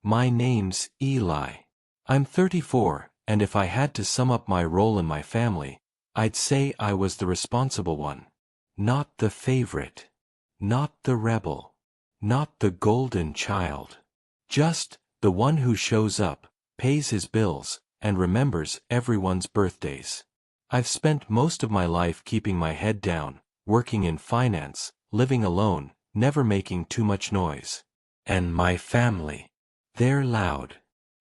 My name's Eli. I'm 34, and if I had to sum up my role in my family, I'd say I was the responsible one. Not the favorite. Not the rebel. Not the golden child. Just the one who shows up, pays his bills, and remembers everyone's birthdays. I've spent most of my life keeping my head down, working in finance, living alone, never making too much noise. And my family. They're loud.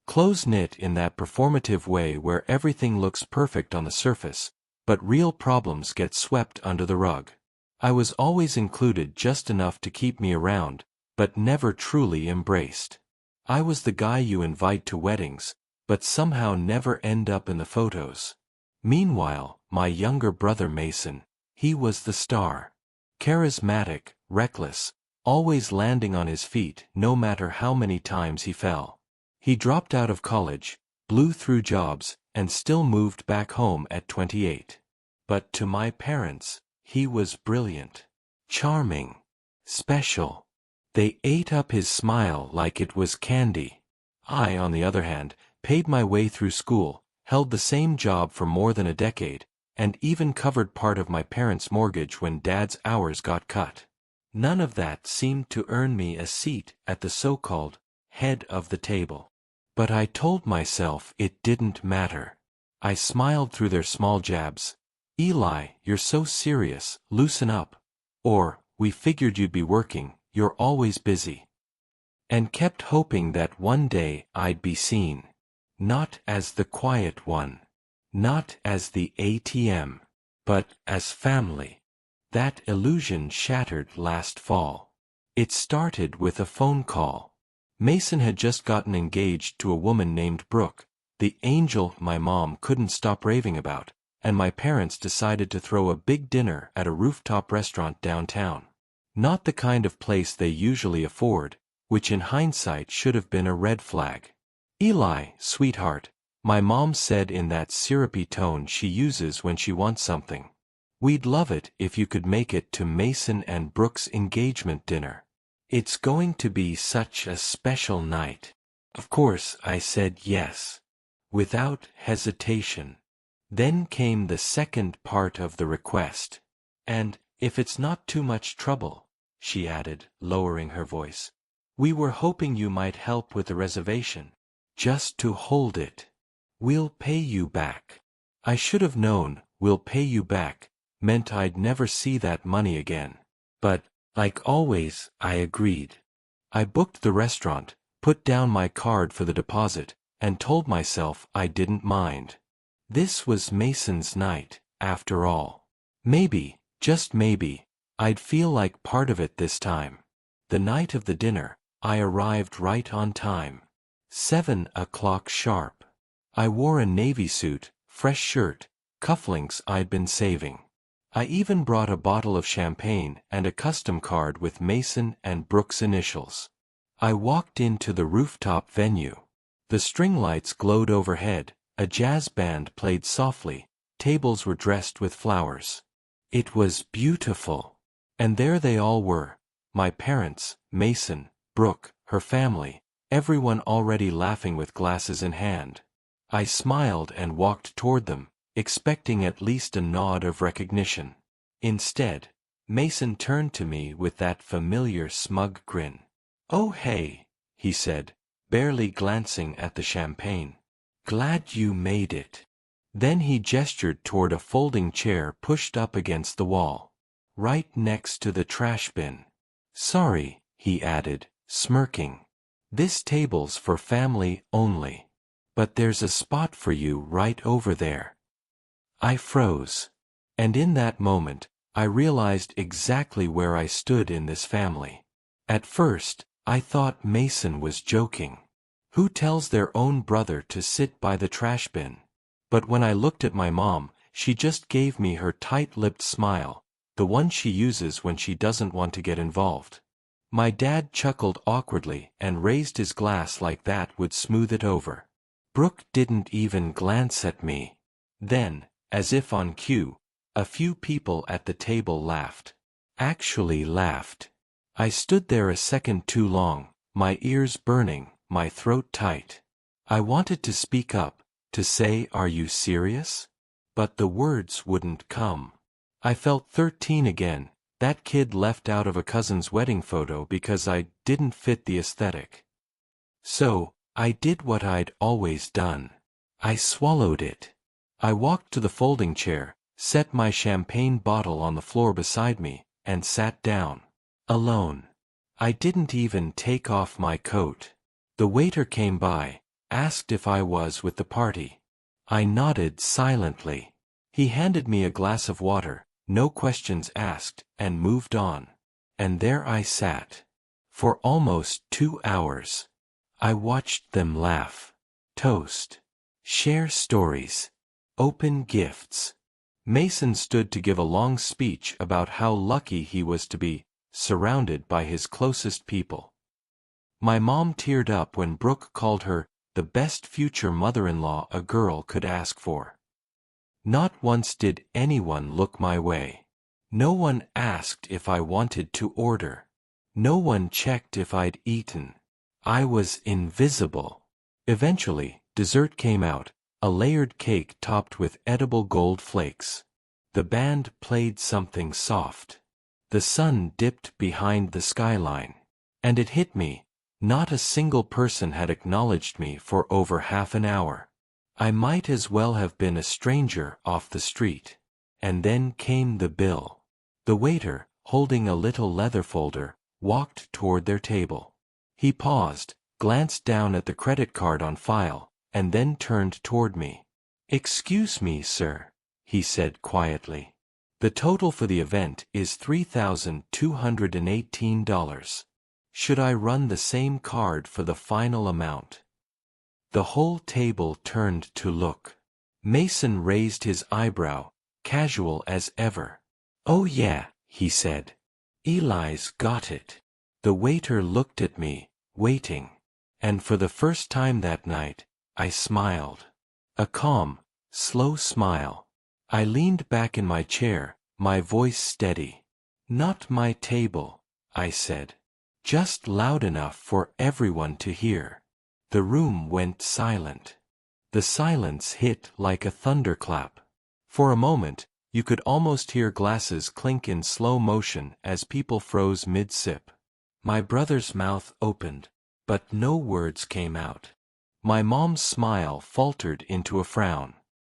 Close-knit in that performative way where everything looks perfect on the surface, but real problems get swept under the rug. I was always included just enough to keep me around, but never truly embraced. I was the guy you invite to weddings, but somehow never end up in the photos. Meanwhile, my younger brother Mason, he was the star. Charismatic, reckless, always landing on his feet no matter how many times he fell. He dropped out of college, blew through jobs, and still moved back home at 28. But to my parents, he was brilliant, charming, special. They ate up his smile like it was candy. I, on the other hand, paid my way through school, held the same job for more than a decade, and even covered part of my parents' mortgage when Dad's hours got cut. None of that seemed to earn me a seat at the so-called head of the table. But I told myself it didn't matter. I smiled through their small jabs. Eli, you're so serious, loosen up. Or, we figured you'd be working, you're always busy. And kept hoping that one day I'd be seen. Not as the quiet one. Not as the ATM. But as family. That illusion shattered last fall. It started with a phone call. Mason had just gotten engaged to a woman named Brooke, the angel my mom couldn't stop raving about, and my parents decided to throw a big dinner at a rooftop restaurant downtown. Not the kind of place they usually afford, which in hindsight should have been a red flag. Eli, sweetheart, my mom said in that syrupy tone she uses when she wants something. We'd love it if you could make it to Mason and Brooke's engagement dinner. It's going to be such a special night. Of course, I said yes. Without hesitation. Then came the second part of the request. And, if it's not too much trouble, she added, lowering her voice, we were hoping you might help with the reservation. Just to hold it. We'll pay you back. I should have known, we'll pay you back, meant I'd never see that money again. But, like always, I agreed. I booked the restaurant, put down my card for the deposit, and told myself I didn't mind. This was Mason's night, after all. Maybe, just maybe, I'd feel like part of it this time. The night of the dinner, I arrived right on time. 7 o'clock sharp. I wore a navy suit, fresh shirt, cufflinks I'd been saving. I even brought a bottle of champagne and a custom card with Mason and Brooke's initials. I walked into the rooftop venue. The string lights glowed overhead, a jazz band played softly, tables were dressed with flowers. It was beautiful. And there they all were, my parents, Mason, Brooke, her family, everyone already laughing with glasses in hand. I smiled and walked toward them, expecting at least a nod of recognition. Instead, Mason turned to me with that familiar smug grin. Oh hey, he said, barely glancing at the champagne. Glad you made it. Then he gestured toward a folding chair pushed up against the wall, right next to the trash bin. Sorry, he added, smirking. This table's for family only. But there's a spot for you right over there. I froze. And in that moment, I realized exactly where I stood in this family. At first, I thought Mason was joking. Who tells their own brother to sit by the trash bin? But when I looked at my mom, she just gave me her tight-lipped smile, the one she uses when she doesn't want to get involved. My dad chuckled awkwardly and raised his glass like that would smooth it over. Brooke didn't even glance at me. Then, as if on cue, a few people at the table laughed. Actually laughed. I stood there a second too long, my ears burning, my throat tight. I wanted to speak up, to say, "Are you serious?" But the words wouldn't come. I felt 13 again, that kid left out of a cousin's wedding photo because I didn't fit the aesthetic. So, I did what I'd always done. I swallowed it. I walked to the folding chair, set my champagne bottle on the floor beside me, and sat down. Alone. I didn't even take off my coat. The waiter came by, asked if I was with the party. I nodded silently. He handed me a glass of water, no questions asked, and moved on. And there I sat. For almost 2 hours. I watched them laugh, toast, share stories, open gifts. Mason stood to give a long speech about how lucky he was to be surrounded by his closest people. My mom teared up when Brooke called her the best future mother-in-law a girl could ask for. Not once did anyone look my way. No one asked if I wanted to order. No one checked if I'd eaten. I was invisible. Eventually, dessert came out, a layered cake topped with edible gold flakes. The band played something soft. The sun dipped behind the skyline. And it hit me, not a single person had acknowledged me for over half an hour. I might as well have been a stranger off the street. And then came the bill. The waiter, holding a little leather folder, walked toward their table. He paused, glanced down at the credit card on file, and then turned toward me. "Excuse me, sir," he said quietly. "The total for the event is $3,218. Should I run the same card for the final amount?" The whole table turned to look. Mason raised his eyebrow, casual as ever. "Oh yeah," he said. "Eli's got it." The waiter looked at me, waiting. And for the first time that night, I smiled. A calm, slow smile. I leaned back in my chair, my voice steady. "Not my table," I said. Just loud enough for everyone to hear. The room went silent. The silence hit like a thunderclap. For a moment, you could almost hear glasses clink in slow motion as people froze mid-sip. My brother's mouth opened, but no words came out. My mom's smile faltered into a frown.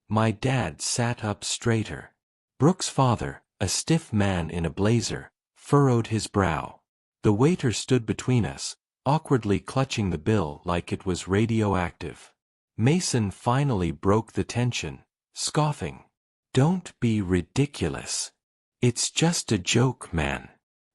My dad sat up straighter. Brooke's father, a stiff man in a blazer, furrowed his brow. The waiter stood between us, awkwardly clutching the bill like it was radioactive. Mason finally broke the tension, scoffing. "Don't be ridiculous. It's just a joke, man.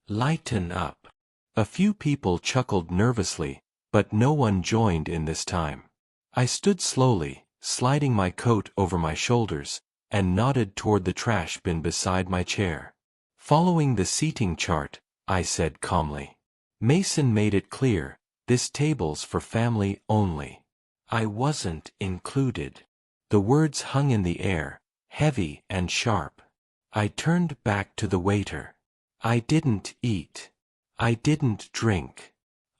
Lighten up." A few people chuckled nervously, but no one joined in this time. I stood slowly, sliding my coat over my shoulders, and nodded toward the trash bin beside my chair. "Following the seating chart," I said calmly. "Mason made it clear, this table's for family only." I wasn't included. The words hung in the air, heavy and sharp. I turned back to the waiter. I didn't eat. I didn't drink.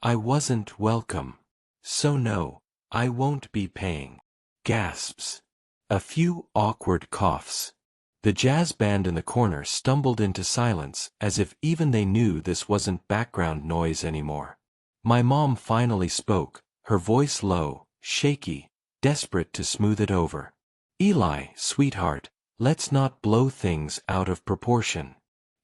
I wasn't welcome. So no, I won't be paying. Gasps. A few awkward coughs. The jazz band in the corner stumbled into silence as if even they knew this wasn't background noise anymore. My mom finally spoke, her voice low, shaky, desperate to smooth it over. "Eli, sweetheart, let's not blow things out of proportion.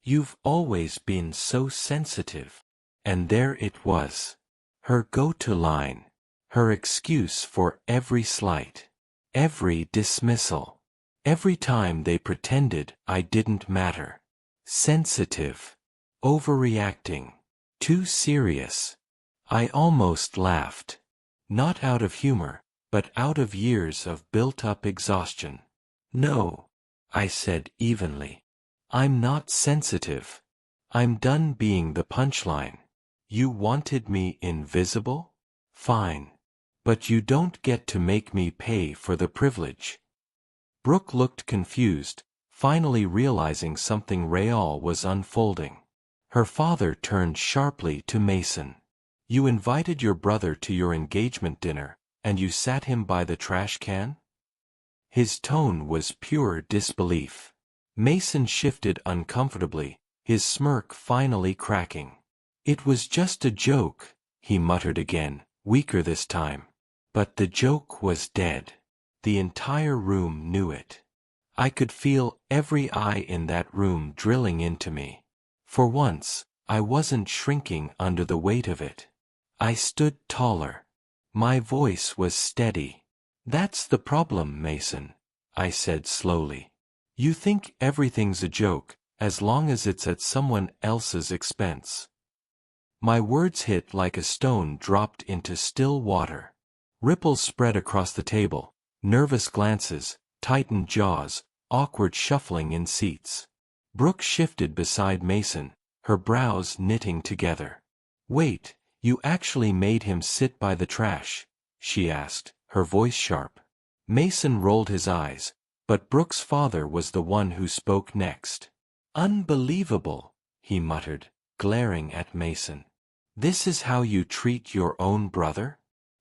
You've always been so sensitive." And there it was. Her go-to line. Her excuse for every slight. Every dismissal. Every time they pretended I didn't matter. Sensitive. Overreacting. Too serious. I almost laughed. Not out of humor, but out of years of built-up exhaustion. "No," I said evenly. "I'm not sensitive. I'm done being the punchline. You wanted me invisible? Fine. But you don't get to make me pay for the privilege." Brooke looked confused, finally realizing something real was unfolding. Her father turned sharply to Mason. You invited your brother to your engagement dinner, and you sat him by the trash can? His tone was pure disbelief. Mason shifted uncomfortably, his smirk finally cracking. It was just a joke, he muttered again, weaker this time. But the joke was dead. The entire room knew it. I could feel every eye in that room drilling into me. For once, I wasn't shrinking under the weight of it. I stood taller. My voice was steady. That's the problem, Mason, I said slowly. You think everything's a joke, as long as it's at someone else's expense. My words hit like a stone dropped into still water. Ripples spread across the table, nervous glances, tightened jaws, awkward shuffling in seats. Brooke shifted beside Mason, her brows knitting together. Wait, you actually made him sit by the trash? She asked, her voice sharp. Mason rolled his eyes, but Brooke's father was the one who spoke next. Unbelievable, he muttered, glaring at Mason. This is how you treat your own brother?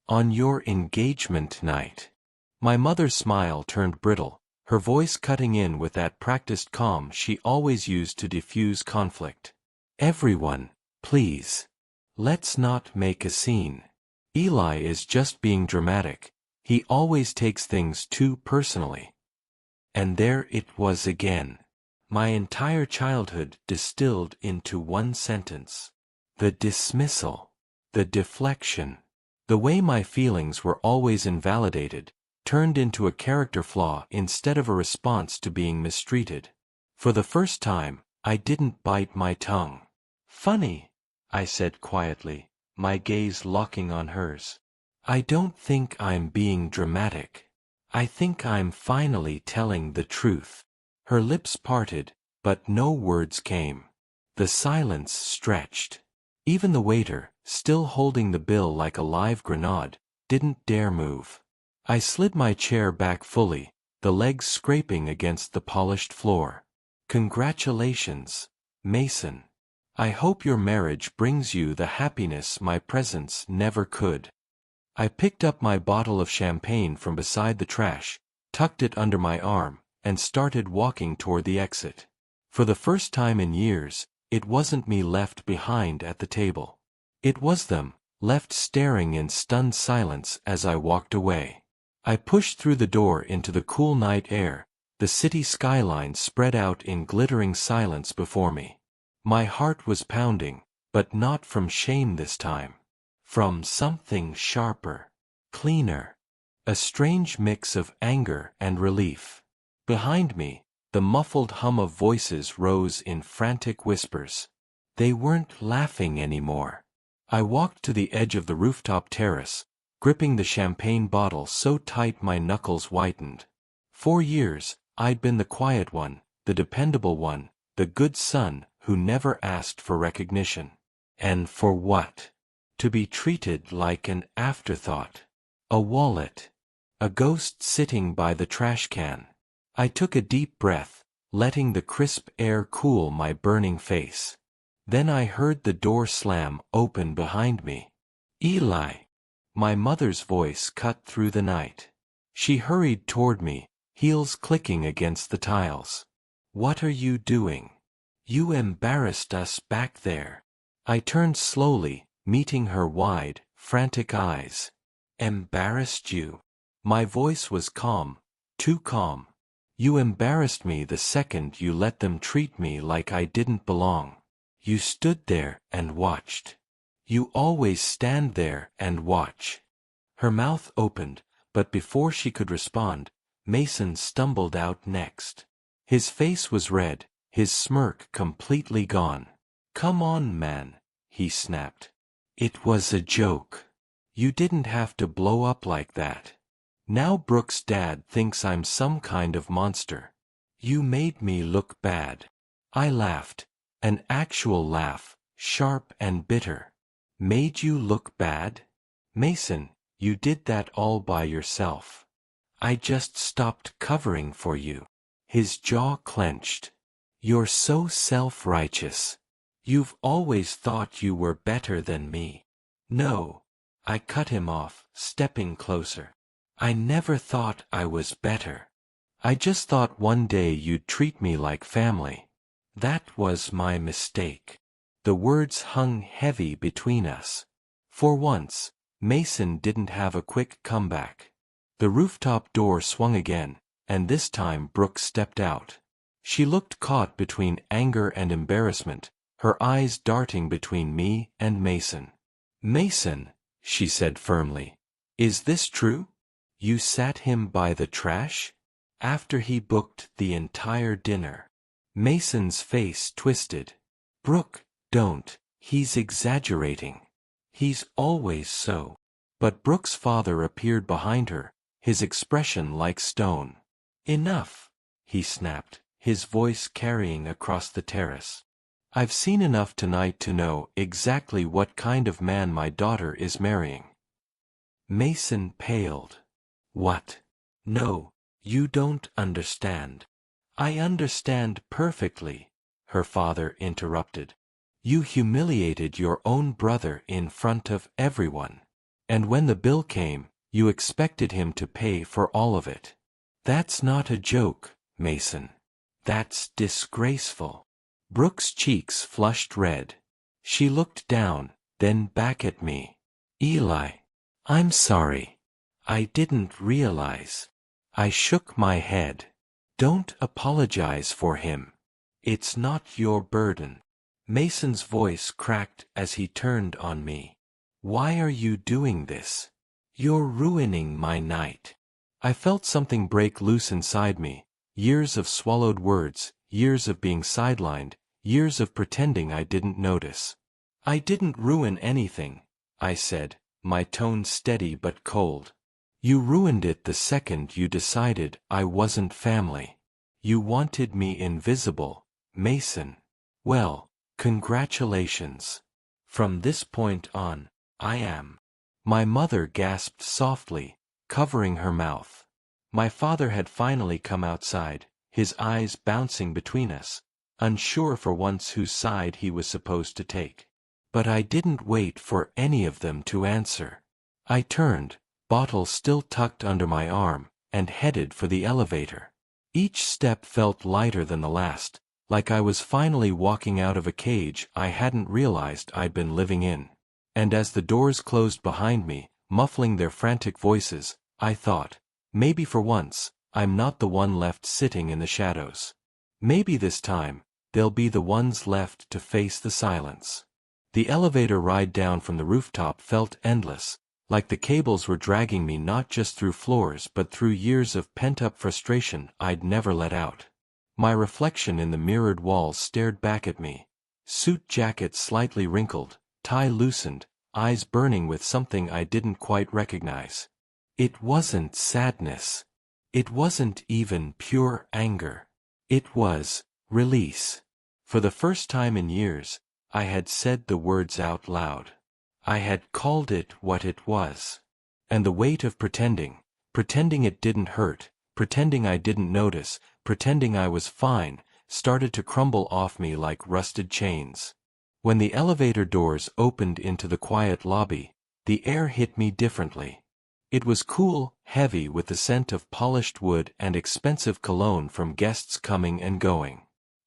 On your engagement night. My mother's smile turned brittle, her voice cutting in with that practiced calm she always used to diffuse conflict. Everyone, please. Let's not make a scene. Eli is just being dramatic. He always takes things too personally. And there it was again. My entire childhood distilled into one sentence. The dismissal. The deflection. The way my feelings were always invalidated, turned into a character flaw instead of a response to being mistreated. For the first time, I didn't bite my tongue. Funny, I said quietly, my gaze locking on hers. I don't think I'm being dramatic. I think I'm finally telling the truth. Her lips parted, but no words came. The silence stretched. Even the waiter, still holding the bill like a live grenade, didn't dare move. I slid my chair back fully, the legs scraping against the polished floor. Congratulations, Mason. I hope your marriage brings you the happiness my presence never could. I picked up my bottle of champagne from beside the trash, tucked it under my arm, and started walking toward the exit. For the first time in years, it wasn't me left behind at the table. It was them, left staring in stunned silence as I walked away. I pushed through the door into the cool night air, the city skyline spread out in glittering silence before me. My heart was pounding, but not from shame this time. From something sharper, cleaner. A strange mix of anger and relief. Behind me, the muffled hum of voices rose in frantic whispers. They weren't laughing anymore. I walked to the edge of the rooftop terrace, gripping the champagne bottle so tight my knuckles whitened. 4 years, I'd been the quiet one, the dependable one, the good son who never asked for recognition. And for what? To be treated like an afterthought. A wallet. A ghost sitting by the trash can. I took a deep breath, letting the crisp air cool my burning face. Then I heard the door slam open behind me. Eli. My mother's voice cut through the night. She hurried toward me, heels clicking against the tiles. What are you doing? You embarrassed us back there. I turned slowly, meeting her wide, frantic eyes. Embarrassed you? My voice was calm, too calm. You embarrassed me the second you let them treat me like I didn't belong. You stood there and watched. You always stand there and watch. Her mouth opened, but before she could respond, Mason stumbled out next. His face was red, his smirk completely gone. Come on, man, he snapped. It was a joke. You didn't have to blow up like that. Now Brooke's dad thinks I'm some kind of monster. You made me look bad. I laughed, an actual laugh, sharp and bitter. Made you look bad? Mason, you did that all by yourself. I just stopped covering for you. His jaw clenched. You're so self-righteous. You've always thought you were better than me. No. I cut him off, stepping closer. I never thought I was better. I just thought one day you'd treat me like family. That was my mistake. The words hung heavy between us. For once, Mason didn't have a quick comeback. The rooftop door swung again, and this time Brooke stepped out. She looked caught between anger and embarrassment, her eyes darting between me and Mason. Mason, she said firmly, is this true? You sat him by the trash? After he booked the entire dinner. Mason's face twisted. Brooke, don't, he's exaggerating. He's always so. But Brooke's father appeared behind her, his expression like stone. Enough, he snapped, his voice carrying across the terrace. I've seen enough tonight to know exactly what kind of man my daughter is marrying. Mason paled. What? No, you don't understand. I understand perfectly, her father interrupted. You humiliated your own brother in front of everyone. And when the bill came, you expected him to pay for all of it. That's not a joke, Mason. That's disgraceful. Brooke's cheeks flushed red. She looked down, then back at me. Eli, I'm sorry. I didn't realize. I shook my head. Don't apologize for him. It's not your burden. Mason's voice cracked as he turned on me. Why are you doing this? You're ruining my night. I felt something break loose inside me. Years of swallowed words, years of being sidelined, years of pretending I didn't notice. I didn't ruin anything, I said, my tone steady but cold. You ruined it the second you decided I wasn't family. You wanted me invisible, Mason. Well, congratulations. From this point on, I am. My mother gasped softly, covering her mouth. My father had finally come outside, his eyes bouncing between us, unsure for once whose side he was supposed to take. But I didn't wait for any of them to answer. I turned, bottle still tucked under my arm, and headed for the elevator. Each step felt lighter than the last, like I was finally walking out of a cage I hadn't realized I'd been living in. And as the doors closed behind me, muffling their frantic voices, I thought, maybe for once, I'm not the one left sitting in the shadows. Maybe this time, they'll be the ones left to face the silence. The elevator ride down from the rooftop felt endless, like the cables were dragging me not just through floors but through years of pent-up frustration I'd never let out. My reflection in the mirrored walls stared back at me. Suit jacket slightly wrinkled, tie loosened, eyes burning with something I didn't quite recognize. It wasn't sadness. It wasn't even pure anger. It was release. For the first time in years, I had said the words out loud. I had called it what it was. And the weight of pretending it didn't hurt, pretending I didn't notice, pretending I was fine, started to crumble off me like rusted chains. When the elevator doors opened into the quiet lobby, the air hit me differently. It was cool, heavy with the scent of polished wood and expensive cologne from guests coming and going.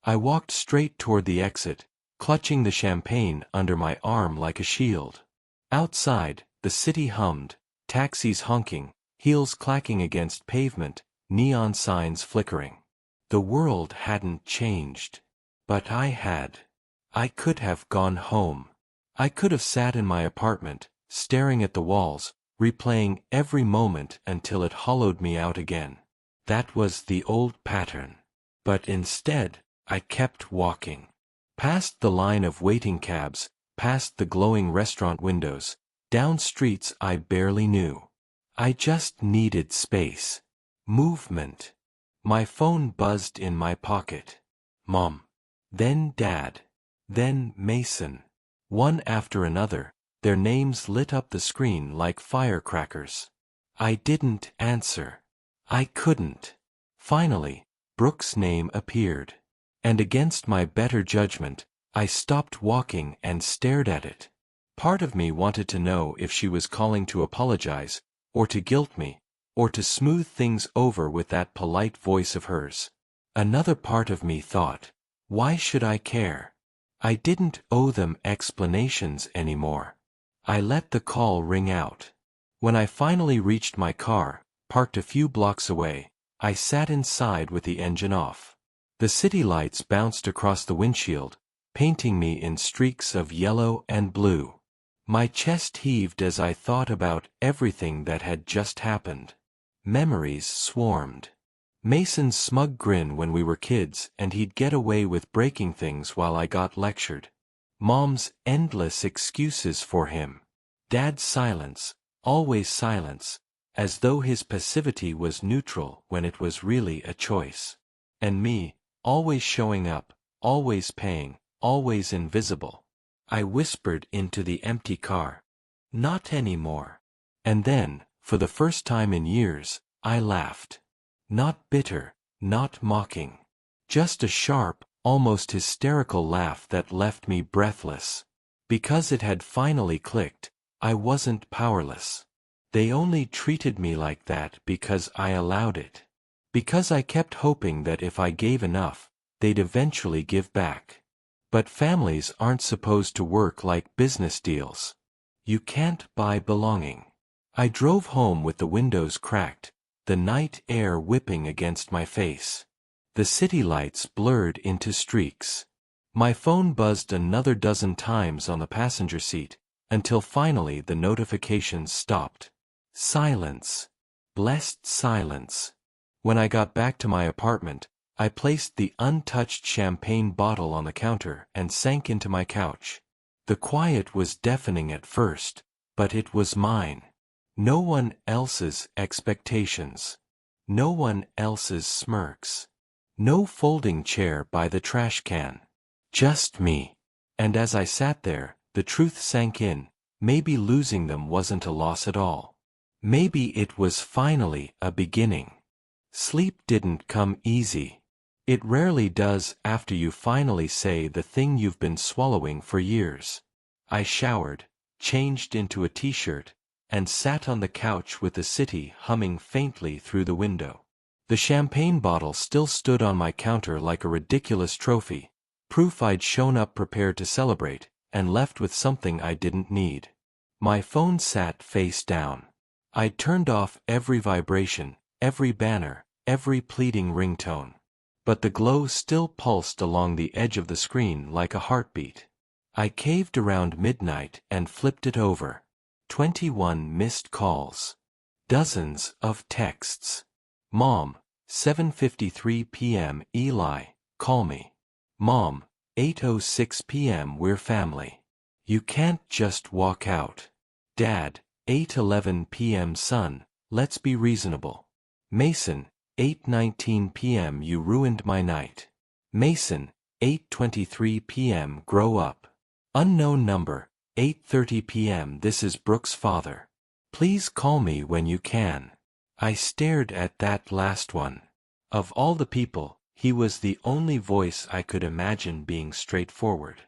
I walked straight toward the exit, clutching the champagne under my arm like a shield. Outside, the city hummed, taxis honking, heels clacking against pavement, neon signs flickering. The world hadn't changed. But I had. I could have gone home. I could have sat in my apartment, staring at the walls, replaying every moment until it hollowed me out again. That was the old pattern. But instead, I kept walking. Past the line of waiting cabs, past the glowing restaurant windows, down streets I barely knew. I just needed space. Movement. My phone buzzed in my pocket. Mom. Then Dad. Then Mason. One after another, their names lit up the screen like firecrackers. I didn't answer. I couldn't. Finally, Brooke's name appeared. And against my better judgment, I stopped walking and stared at it. Part of me wanted to know if she was calling to apologize, or to guilt me, or to smooth things over with that polite voice of hers. Another part of me thought, why should I care? I didn't owe them explanations anymore. I let the call ring out. When I finally reached my car, parked a few blocks away, I sat inside with the engine off. The city lights bounced across the windshield, painting me in streaks of yellow and blue. My chest heaved as I thought about everything that had just happened. Memories swarmed. Mason's smug grin when we were kids and he'd get away with breaking things while I got lectured. Mom's endless excuses for him. Dad's silence, always silence, as though his passivity was neutral when it was really a choice. And me, always showing up, always paying, always invisible. I whispered into the empty car. Not anymore. And then, for the first time in years, I laughed. Not bitter, not mocking. Just a sharp, almost hysterical laugh that left me breathless. Because it had finally clicked, I wasn't powerless. They only treated me like that because I allowed it. Because I kept hoping that if I gave enough, they'd eventually give back. But families aren't supposed to work like business deals. You can't buy belonging. I drove home with the windows cracked, the night air whipping against my face. The city lights blurred into streaks. My phone buzzed another dozen times on the passenger seat, until finally the notifications stopped. Silence. Blessed silence. When I got back to my apartment, I placed the untouched champagne bottle on the counter and sank into my couch. The quiet was deafening at first, but it was mine. No one else's expectations. No one else's smirks. No folding chair by the trash can. Just me. And as I sat there, the truth sank in. Maybe losing them wasn't a loss at all. Maybe it was finally a beginning. Sleep didn't come easy. It rarely does after you finally say the thing you've been swallowing for years. I showered, changed into a t-shirt, and sat on the couch with the city humming faintly through the window. The champagne bottle still stood on my counter like a ridiculous trophy, proof I'd shown up prepared to celebrate, and left with something I didn't need. My phone sat face down. I'd turned off every vibration, every banner, every pleading ringtone. But the glow still pulsed along the edge of the screen like a heartbeat. I caved around midnight and flipped it over. 21 missed calls. Dozens of texts. Mom, 7:53 p.m. Eli, call me. Mom, 8:06 p.m. we're family. You can't just walk out. Dad, 8:11 p.m. son, let's be reasonable. Mason, 8:19 p.m. you ruined my night. Mason, 8:23 p.m. grow up. Unknown number, 8:30 p.m. this is Brooke's father. Please call me when you can. I stared at that last one. Of all the people, he was the only voice I could imagine being straightforward.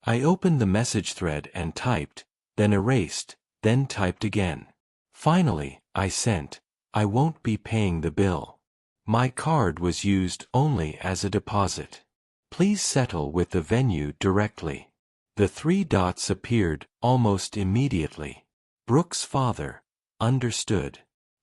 I opened the message thread and typed, then erased, then typed again. Finally, I sent, I won't be paying the bill. My card was used only as a deposit. Please settle with the venue directly. The 3 dots appeared almost immediately. Brooke's father, understood.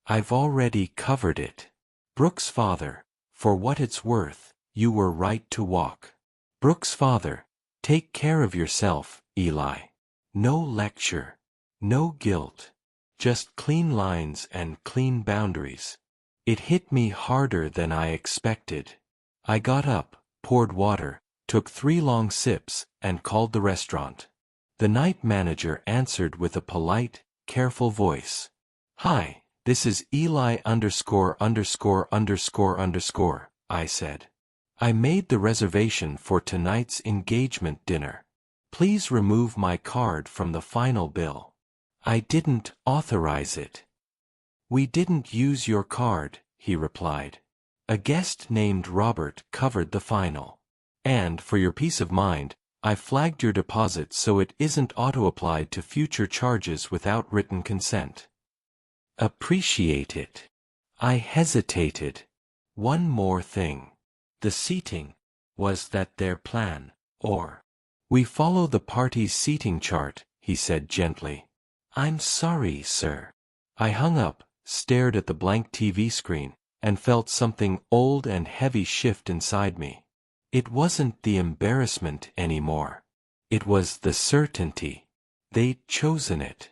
I've already covered it. Brooke's father, for what it's worth, you were right to walk. Brooke's father, take care of yourself, Eli. No lecture. No guilt. Just clean lines and clean boundaries. It hit me harder than I expected. I got up, poured water, took 3 long sips, and called the restaurant. The night manager answered with a polite, careful voice. Hi, this is Eli _______, I said. I made the reservation for tonight's engagement dinner. Please remove my card from the final bill. I didn't authorize it. We didn't use your card, he replied. A guest named Robert covered the final. And for your peace of mind, I flagged your deposit so it isn't auto-applied to future charges without written consent. Appreciate it. I hesitated. One more thing. The seating. Was that their plan, or? We follow the party's seating chart, he said gently. I'm sorry, sir. I hung up, stared at the blank TV screen, and felt something old and heavy shift inside me. It wasn't the embarrassment anymore. It was the certainty. They'd chosen it.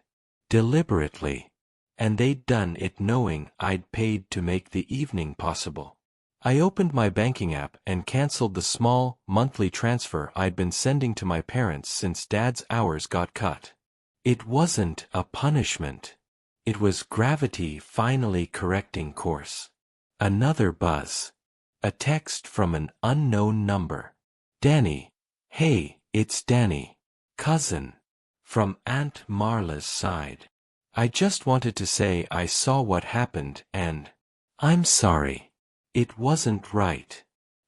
Deliberately. And they'd done it knowing I'd paid to make the evening possible. I opened my banking app and canceled the small, monthly transfer I'd been sending to my parents since Dad's hours got cut. It wasn't a punishment. It was gravity finally correcting course. Another buzz. A text from an unknown number. Danny. Hey, it's Danny. Cousin. From Aunt Marla's side. I just wanted to say I saw what happened and I'm sorry. It wasn't right.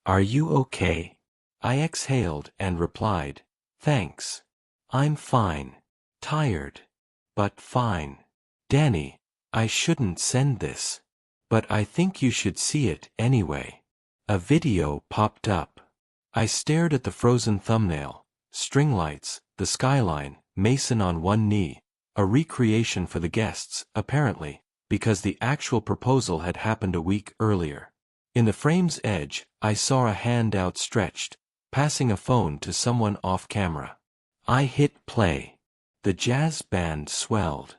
Are you okay? I exhaled and replied, thanks. I'm fine. Tired. But fine. Danny, I shouldn't send this. But I think you should see it anyway. A video popped up. I stared at the frozen thumbnail, string lights, the skyline, Mason on one knee, a recreation for the guests, apparently, because the actual proposal had happened a week earlier. In the frame's edge, I saw a hand outstretched, passing a phone to someone off camera. I hit play. The jazz band swelled.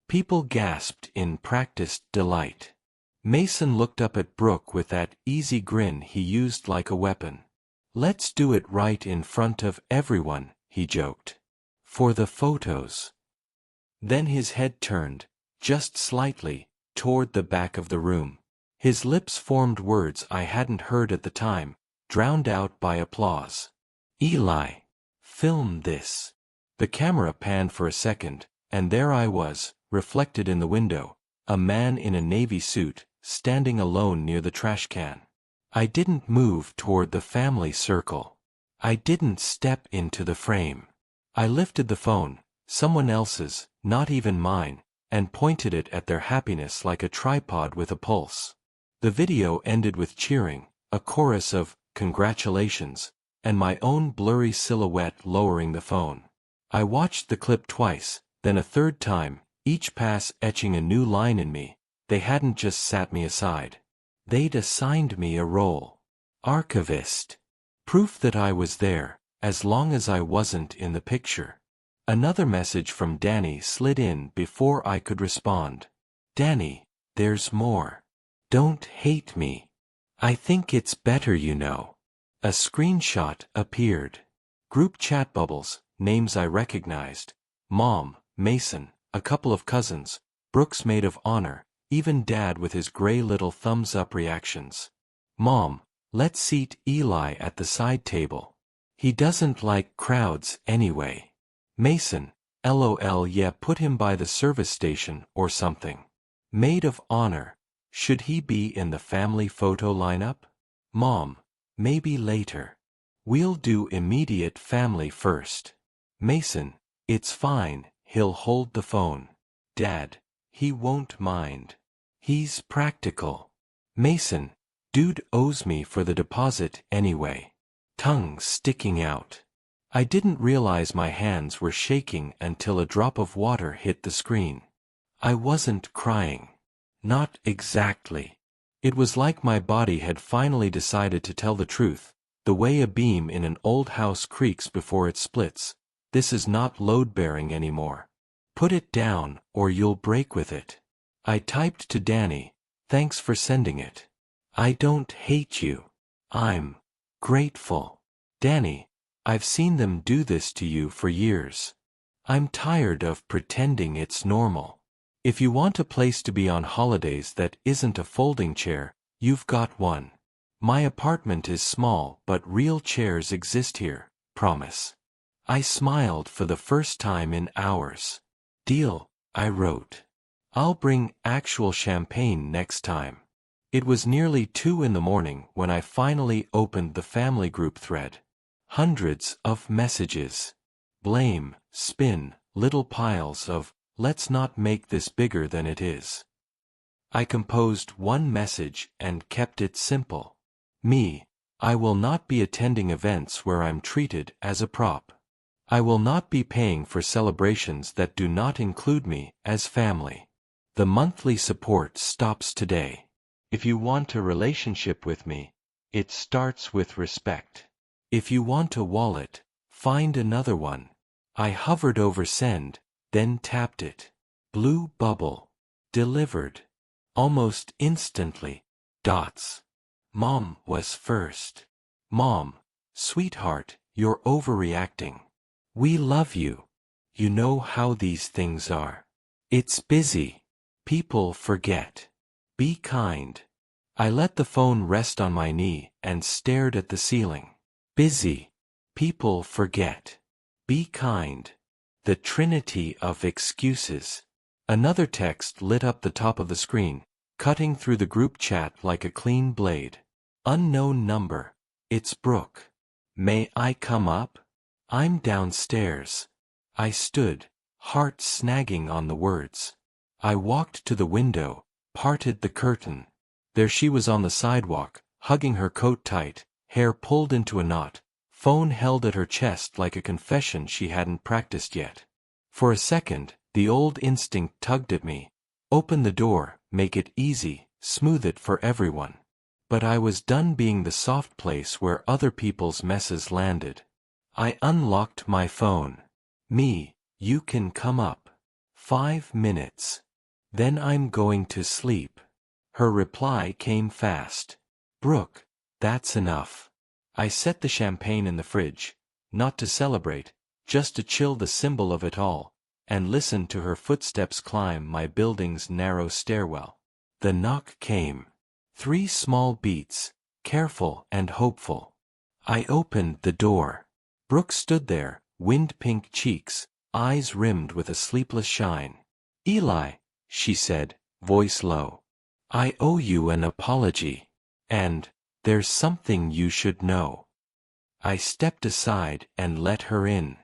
People gasped in practiced delight. Mason looked up at Brooke with that easy grin he used like a weapon. Let's do it right in front of everyone, he joked. For the photos. Then his head turned, just slightly, toward the back of the room. His lips formed words I hadn't heard at the time, drowned out by applause. Eli. Film this. The camera panned for a second, and there I was, reflected in the window, a man in a navy suit, standing alone near the trash can. I didn't move toward the family circle. I didn't step into the frame. I lifted the phone, someone else's, not even mine, and pointed it at their happiness like a tripod with a pulse. The video ended with cheering, a chorus of congratulations, and my own blurry silhouette lowering the phone. I watched the clip twice, then a third time, each pass etching a new line in me. They hadn't just sat me aside. They'd assigned me a role. Archivist. Proof that I was there, as long as I wasn't in the picture. Another message from Danny slid in before I could respond. Danny, there's more. Don't hate me. I think it's better you know. A screenshot appeared. Group chat bubbles, names I recognized. Mom, Mason, a couple of cousins, Brooke's maid of honor, even Dad with his gray little thumbs-up reactions. Mom, let's seat Eli at the side table. He doesn't like crowds anyway. Mason, LOL, yeah, put him by the service station or something. Maid of honor, should he be in the family photo lineup? Mom, maybe later. We'll do immediate family first. Mason, it's fine, he'll hold the phone. Dad, he won't mind. He's practical. Mason, dude owes me for the deposit anyway. Tongue sticking out. I didn't realize my hands were shaking until a drop of water hit the screen. I wasn't crying. Not exactly. It was like my body had finally decided to tell the truth, the way a beam in an old house creaks before it splits. This is not load-bearing anymore. Put it down, or you'll break with it. I typed to Danny, thanks for sending it. I don't hate you. I'm grateful. Danny, I've seen them do this to you for years. I'm tired of pretending it's normal. If you want a place to be on holidays that isn't a folding chair, you've got one. My apartment is small, but real chairs exist here, promise. I smiled for the first time in hours. Deal, I wrote. I'll bring actual champagne next time. It was nearly 2 in the morning when I finally opened the family group thread. Hundreds of messages. Blame, spin, little piles of, let's not make this bigger than it is. I composed one message and kept it simple. Me, I will not be attending events where I'm treated as a prop. I will not be paying for celebrations that do not include me as family. The monthly support stops today. If you want a relationship with me, it starts with respect. If you want a wallet, find another one. I hovered over send, then tapped it. Blue bubble. Delivered. Almost instantly. Dots. Mom was first. Mom, sweetheart, you're overreacting. We love you. You know how these things are. It's busy. People forget. Be kind. I let the phone rest on my knee and stared at the ceiling. Busy. People forget. Be kind. The trinity of excuses. Another text lit up the top of the screen, cutting through the group chat like a clean blade. Unknown number. It's Brooke. May I come up? I'm downstairs. I stood, heart snagging on the words. I walked to the window, parted the curtain. There she was on the sidewalk, hugging her coat tight, hair pulled into a knot, phone held at her chest like a confession she hadn't practiced yet. For a second, the old instinct tugged at me. Open the door, make it easy, smooth it for everyone. But I was done being the soft place where other people's messes landed. I unlocked my phone. Me, you can come up. 5 minutes. Then I'm going to sleep. Her reply came fast. Brooke, that's enough. I set the champagne in the fridge, not to celebrate, just to chill the symbol of it all, and listen to her footsteps climb my building's narrow stairwell. The knock came. 3 small beats, careful and hopeful. I opened the door. Brooke stood there, wind-pink cheeks, eyes rimmed with a sleepless shine. Eli, she said, voice low. I owe you an apology. And, there's something you should know. I stepped aside and let her in.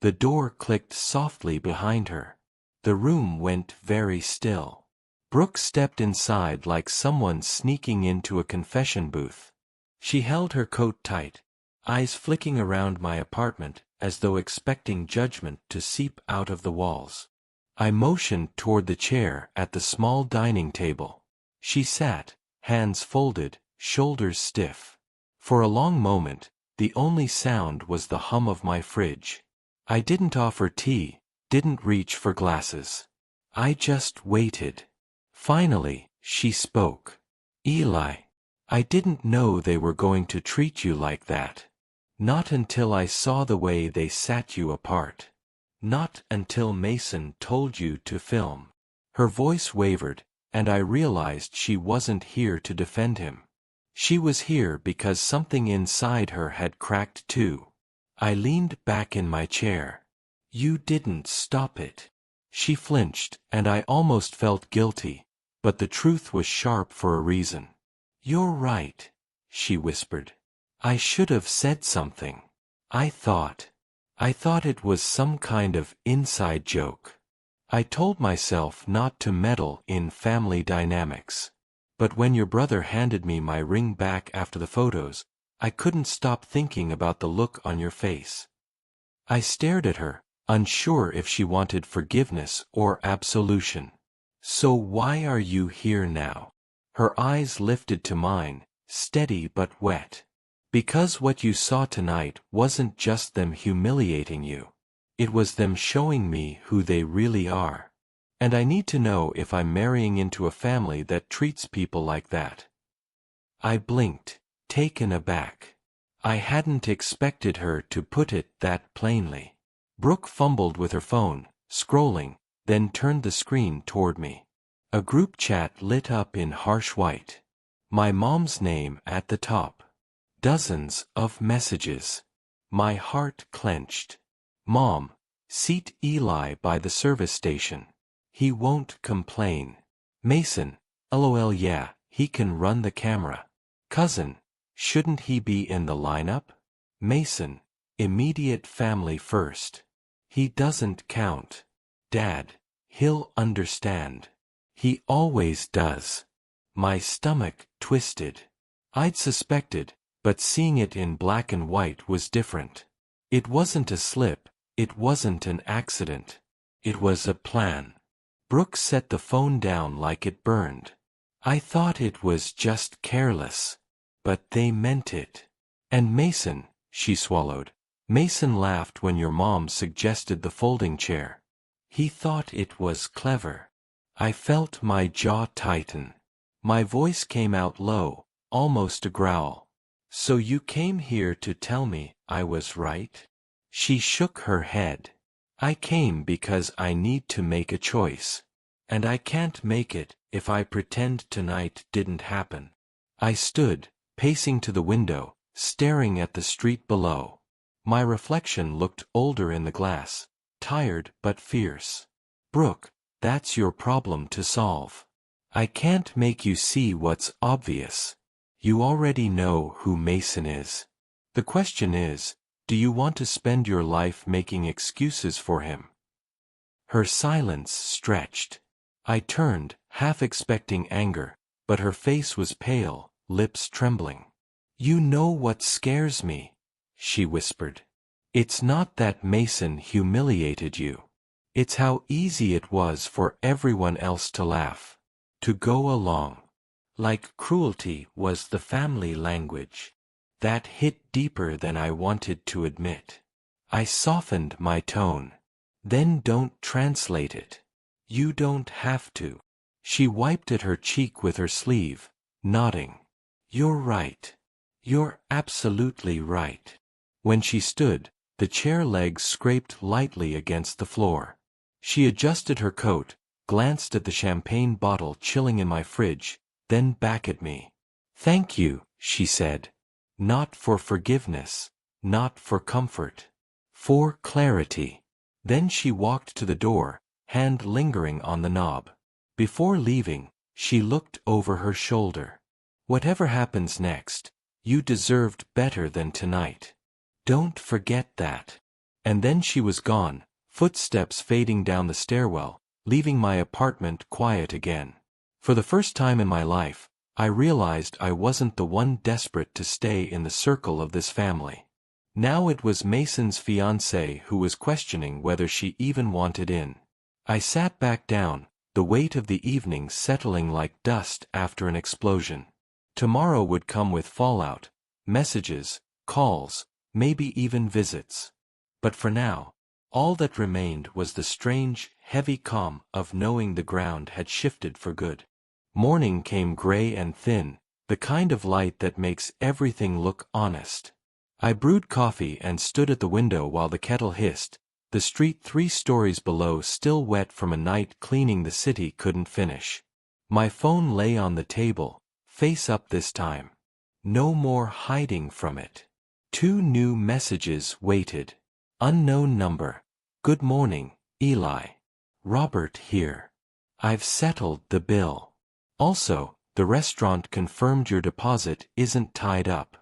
The door clicked softly behind her. The room went very still. Brooke stepped inside like someone sneaking into a confession booth. She held her coat tight, eyes flicking around my apartment as though expecting judgment to seep out of the walls. I motioned toward the chair at the small dining table. She sat, hands folded, shoulders stiff. For a long moment, the only sound was the hum of my fridge. I didn't offer tea, didn't reach for glasses. I just waited. Finally, she spoke. Eli, I didn't know they were going to treat you like that. Not until I saw the way they sat you apart. Not until Mason told you to film. Her voice wavered, and I realized she wasn't here to defend him. She was here because something inside her had cracked too. I leaned back in my chair. You didn't stop it. She flinched, and I almost felt guilty, but the truth was sharp for a reason. You're right, she whispered. I should have said something. I thought it was some kind of inside joke. I told myself not to meddle in family dynamics. But when your brother handed me my ring back after the photos, I couldn't stop thinking about the look on your face. I stared at her, unsure if she wanted forgiveness or absolution. So why are you here now? Her eyes lifted to mine, steady but wet. Because what you saw tonight wasn't just them humiliating you. It was them showing me who they really are. And I need to know if I'm marrying into a family that treats people like that. I blinked, taken aback. I hadn't expected her to put it that plainly. Brooke fumbled with her phone, scrolling, then turned the screen toward me. A group chat lit up in harsh white. My mom's name at the top. Dozens of messages. My heart clenched. Mom, seat Eli by the service station. He won't complain. Mason, LOL, yeah, he can run the camera. Cousin, shouldn't he be in the lineup? Mason, immediate family first. He doesn't count. Dad, he'll understand. He always does. My stomach twisted. I'd suspected, but seeing it in black and white was different. It wasn't a slip, it wasn't an accident. It was a plan. Brooke set the phone down like it burned. I thought it was just careless. But they meant it. And Mason, she swallowed. Mason laughed when your mom suggested the folding chair. He thought it was clever. I felt my jaw tighten. My voice came out low, almost a growl. So you came here to tell me I was right? She shook her head. I came because I need to make a choice. And I can't make it if I pretend tonight didn't happen. I stood, pacing to the window, staring at the street below. My reflection looked older in the glass, tired but fierce. Brooke, that's your problem to solve. I can't make you see what's obvious. You already know who Mason is. The question is, do you want to spend your life making excuses for him? Her silence stretched. I turned, half expecting anger, but her face was pale, lips trembling. You know what scares me, she whispered. It's not that Mason humiliated you. It's how easy it was for everyone else to laugh, to go along. Like cruelty was the family language. That hit deeper than I wanted to admit. I softened my tone. Then don't translate it. You don't have to. She wiped at her cheek with her sleeve, nodding. You're right. You're absolutely right. When she stood, the chair legs scraped lightly against the floor. She adjusted her coat, glanced at the champagne bottle chilling in my fridge, then back at me. Thank you, she said. Not for forgiveness, not for comfort. For clarity. Then she walked to the door, hand lingering on the knob. Before leaving, she looked over her shoulder. Whatever happens next, you deserved better than tonight. Don't forget that. And then she was gone, footsteps fading down the stairwell, leaving my apartment quiet again. For the first time in my life, I realized I wasn't the one desperate to stay in the circle of this family. Now it was Mason's fiancée who was questioning whether she even wanted in. I sat back down, the weight of the evening settling like dust after an explosion. Tomorrow would come with fallout, messages, calls, maybe even visits. But for now, all that remained was the strange, heavy calm of knowing the ground had shifted for good. Morning came gray and thin, the kind of light that makes everything look honest. I brewed coffee and stood at the window while the kettle hissed, the street 3 stories below still wet from a night cleaning the city couldn't finish. My phone lay on the table, face up this time. No more hiding from it. 2 new messages waited. Unknown number. Good morning, Eli. Robert here. I've settled the bill. Also, the restaurant confirmed your deposit isn't tied up.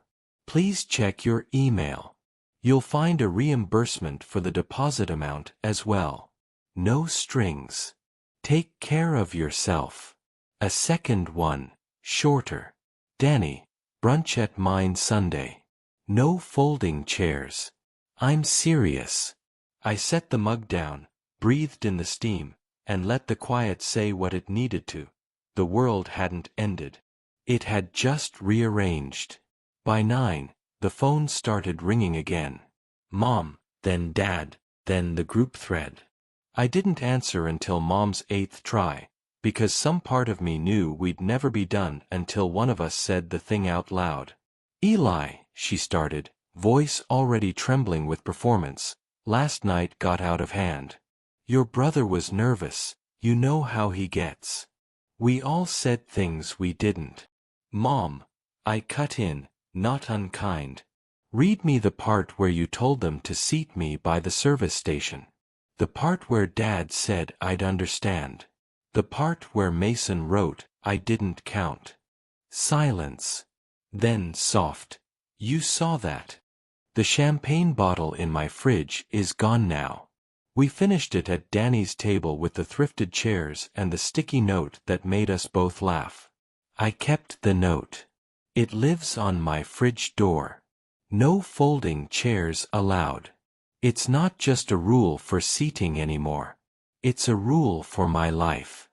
Please check your email. You'll find a reimbursement for the deposit amount as well. No strings. Take care of yourself. A second one, shorter. Danny, brunch at mine Sunday. No folding chairs. I'm serious. I set the mug down, breathed in the steam, and let the quiet say what it needed to. The world hadn't ended. It had just rearranged. By 9, the phone started ringing again. Mom, then Dad, then the group thread. I didn't answer until Mom's 8th try, because some part of me knew we'd never be done until one of us said the thing out loud. Eli, she started, voice already trembling with performance, last night got out of hand. Your brother was nervous, you know how he gets. We all said things we didn't. Mom, I cut in, not unkind. Read me the part where you told them to seat me by the service station. The part where Dad said I'd understand. The part where Mason wrote I didn't count. Silence. Then soft. You saw that. The champagne bottle in my fridge is gone now. We finished it at Danny's table with the thrifted chairs and the sticky note that made us both laugh. I kept the note. It lives on my fridge door. No folding chairs allowed. It's not just a rule for seating anymore. It's a rule for my life.